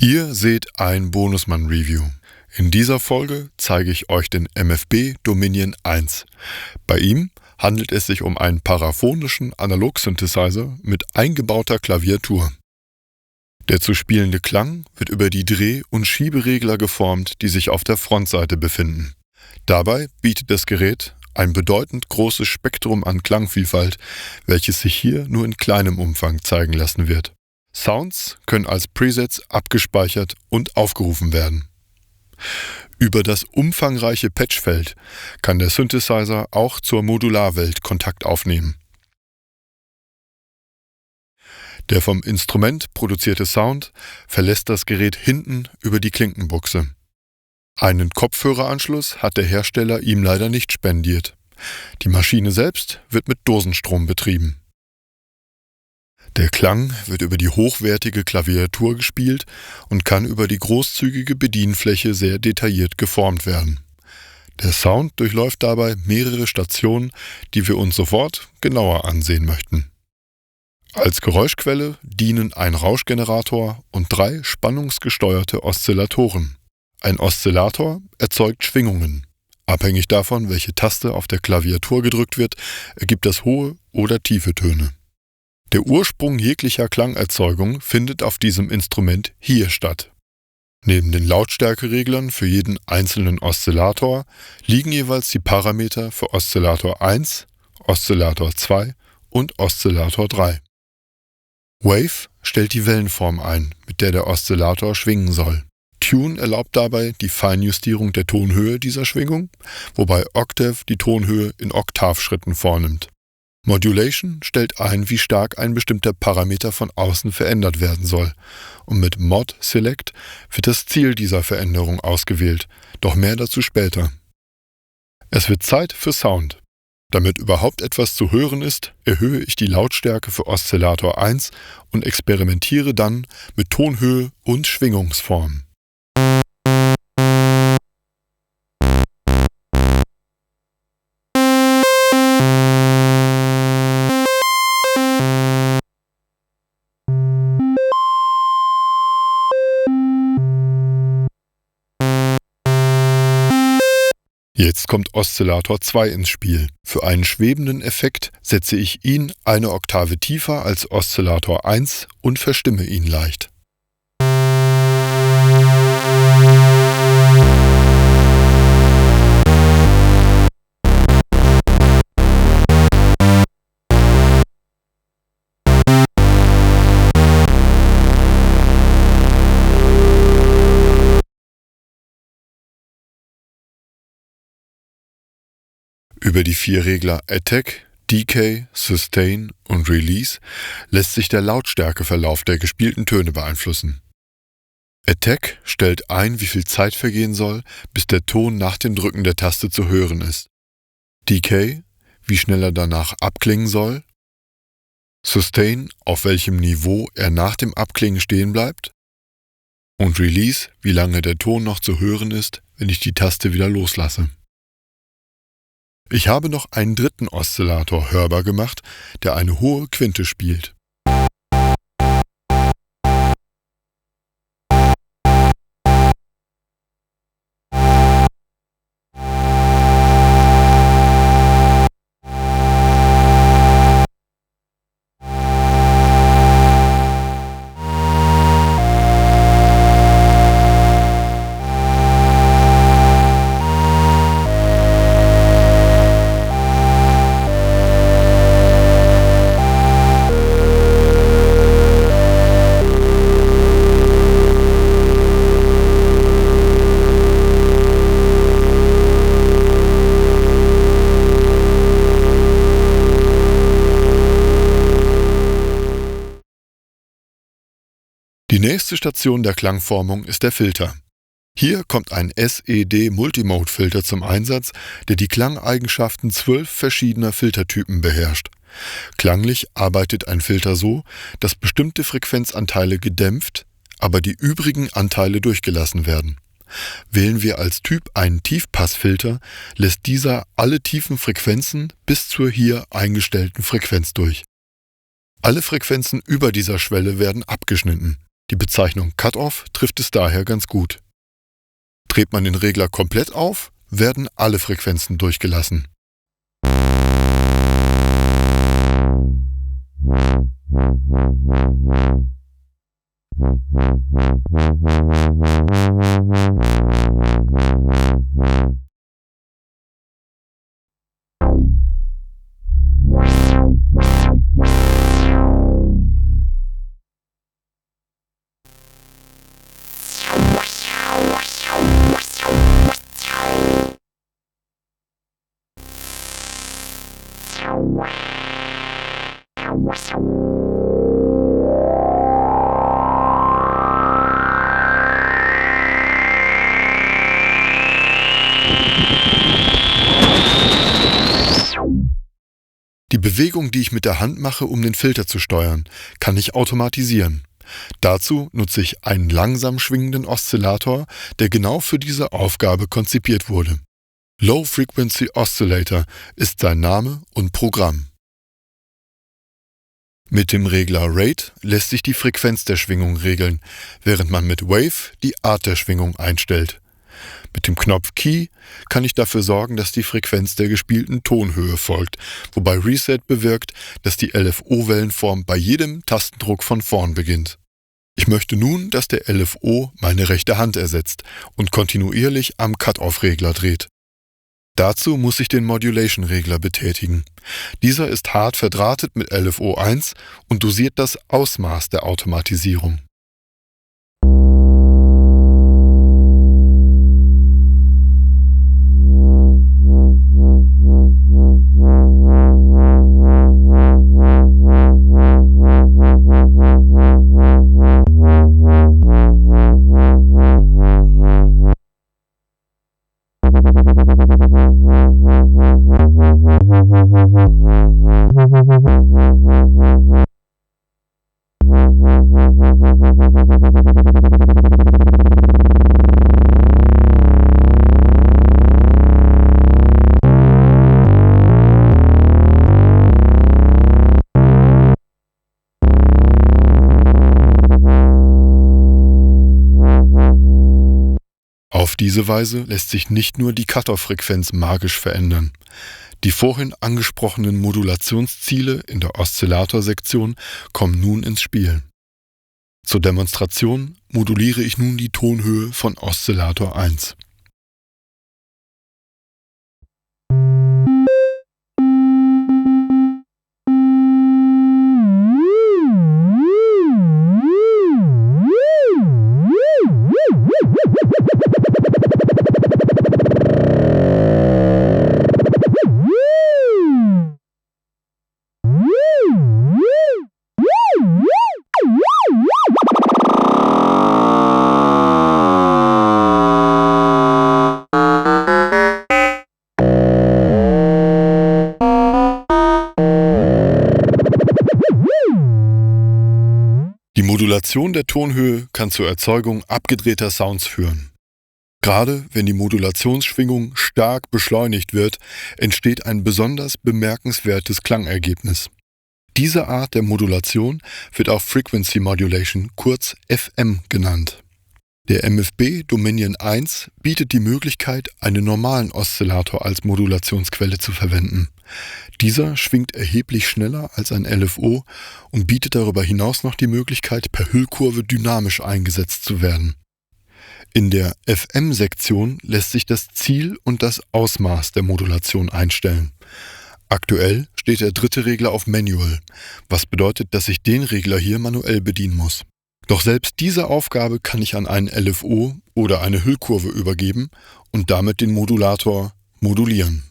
Ihr seht ein Bonusmann-Review. In dieser Folge zeige ich euch den MFB Dominion 1. Bei ihm handelt es sich um einen paraphonischen Analog-Synthesizer mit eingebauter Klaviatur. Der zu spielende Klang wird über die Dreh- und Schieberegler geformt, die sich auf der Frontseite befinden. Dabei bietet das Gerät ein bedeutend großes Spektrum an Klangvielfalt, welches sich hier nur in kleinem Umfang zeigen lassen wird. Sounds können als Presets abgespeichert und aufgerufen werden. Über das umfangreiche Patchfeld kann der Synthesizer auch zur Modularwelt Kontakt aufnehmen. Der vom Instrument produzierte Sound verlässt das Gerät hinten über die Klinkenbuchse. Einen Kopfhöreranschluss hat der Hersteller ihm leider nicht spendiert. Die Maschine selbst wird mit Dosenstrom betrieben. Der Klang wird über die hochwertige Klaviatur gespielt und kann über die großzügige Bedienfläche sehr detailliert geformt werden. Der Sound durchläuft dabei mehrere Stationen, die wir uns sofort genauer ansehen möchten. Als Geräuschquelle dienen ein Rauschgenerator und 3 spannungsgesteuerte Oszillatoren. Ein Oszillator erzeugt Schwingungen. Abhängig davon, welche Taste auf der Klaviatur gedrückt wird, ergibt das hohe oder tiefe Töne. Der Ursprung jeglicher Klangerzeugung findet auf diesem Instrument hier statt. Neben den Lautstärkereglern für jeden einzelnen Oszillator liegen jeweils die Parameter für Oszillator 1, Oszillator 2 und Oszillator 3. Wave stellt die Wellenform ein, mit der der Oszillator schwingen soll. Tune erlaubt dabei die Feinjustierung der Tonhöhe dieser Schwingung, wobei Octave die Tonhöhe in Oktavschritten vornimmt. Modulation stellt ein, wie stark ein bestimmter Parameter von außen verändert werden soll, und mit Mod Select wird das Ziel dieser Veränderung ausgewählt, doch mehr dazu später. Es wird Zeit für Sound. Damit überhaupt etwas zu hören ist, erhöhe ich die Lautstärke für Oszillator 1 und experimentiere dann mit Tonhöhe und Schwingungsform. Jetzt kommt Oszillator 2 ins Spiel. Für einen schwebenden Effekt setze ich ihn eine Oktave tiefer als Oszillator 1 und verstimme ihn leicht. Über die 4 Regler Attack, Decay, Sustain und Release lässt sich der Lautstärkeverlauf der gespielten Töne beeinflussen. Attack stellt ein, wie viel Zeit vergehen soll, bis der Ton nach dem Drücken der Taste zu hören ist. Decay, wie schnell er danach abklingen soll. Sustain, auf welchem Niveau er nach dem Abklingen stehen bleibt. Und Release, wie lange der Ton noch zu hören ist, wenn ich die Taste wieder loslasse. Ich habe noch einen dritten Oszillator hörbar gemacht, der eine hohe Quinte spielt. Die nächste Station der Klangformung ist der Filter. Hier kommt ein SED-Multimode-Filter zum Einsatz, der die Klangeigenschaften 12 verschiedener Filtertypen beherrscht. Klanglich arbeitet ein Filter so, dass bestimmte Frequenzanteile gedämpft, aber die übrigen Anteile durchgelassen werden. Wählen wir als Typ einen Tiefpassfilter, lässt dieser alle tiefen Frequenzen bis zur hier eingestellten Frequenz durch. Alle Frequenzen über dieser Schwelle werden abgeschnitten. Die Bezeichnung Cut-Off trifft es daher ganz gut. Dreht man den Regler komplett auf, werden alle Frequenzen durchgelassen. Die Bewegung, die ich mit der Hand mache, um den Filter zu steuern, kann ich automatisieren. Dazu nutze ich einen langsam schwingenden Oszillator, der genau für diese Aufgabe konzipiert wurde. Low Frequency Oscillator ist sein Name und Programm. Mit dem Regler Rate lässt sich die Frequenz der Schwingung regeln, während man mit Wave die Art der Schwingung einstellt. Mit dem Knopf Key kann ich dafür sorgen, dass die Frequenz der gespielten Tonhöhe folgt, wobei Reset bewirkt, dass die LFO-Wellenform bei jedem Tastendruck von vorn beginnt. Ich möchte nun, dass der LFO meine rechte Hand ersetzt und kontinuierlich am Cut-Off-Regler dreht. Dazu muss ich den Modulation-Regler betätigen. Dieser ist hart verdrahtet mit LFO 1 und dosiert das Ausmaß der Automatisierung. Auf diese Weise lässt sich nicht nur die Cut-Off-Frequenz magisch verändern. Die vorhin angesprochenen Modulationsziele in der Oszillatorsektion kommen nun ins Spiel. Zur Demonstration moduliere ich nun die Tonhöhe von Oszillator 1. Die Modulation der Tonhöhe kann zur Erzeugung abgedrehter Sounds führen. Gerade wenn die Modulationsschwingung stark beschleunigt wird, entsteht ein besonders bemerkenswertes Klangergebnis. Diese Art der Modulation wird auch Frequency Modulation, kurz FM, genannt. Der MFB Dominion 1 bietet die Möglichkeit, einen normalen Oszillator als Modulationsquelle zu verwenden. Dieser schwingt erheblich schneller als ein LFO und bietet darüber hinaus noch die Möglichkeit, per Hüllkurve dynamisch eingesetzt zu werden. In der FM-Sektion lässt sich das Ziel und das Ausmaß der Modulation einstellen. Aktuell steht der dritte Regler auf Manual, was bedeutet, dass ich den Regler hier manuell bedienen muss. Doch selbst diese Aufgabe kann ich an einen LFO oder eine Hüllkurve übergeben und damit den Modulator modulieren.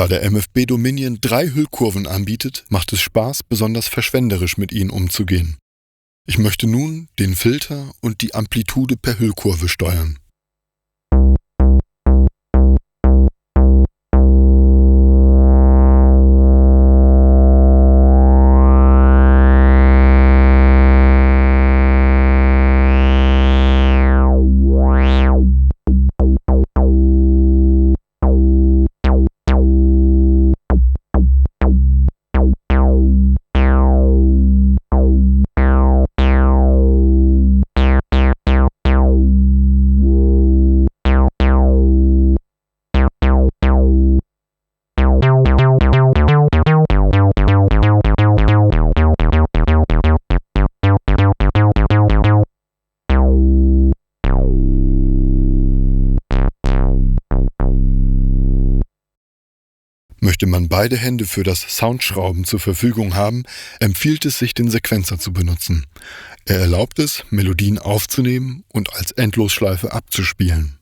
Da der MFB Dominion 3 Hüllkurven anbietet, macht es Spaß, besonders verschwenderisch mit ihnen umzugehen. Ich möchte nun den Filter und die Amplitude per Hüllkurve steuern. Möchte man beide Hände für das Soundschrauben zur Verfügung haben, empfiehlt es sich, den Sequenzer zu benutzen. Er erlaubt es, Melodien aufzunehmen und als Endlosschleife abzuspielen.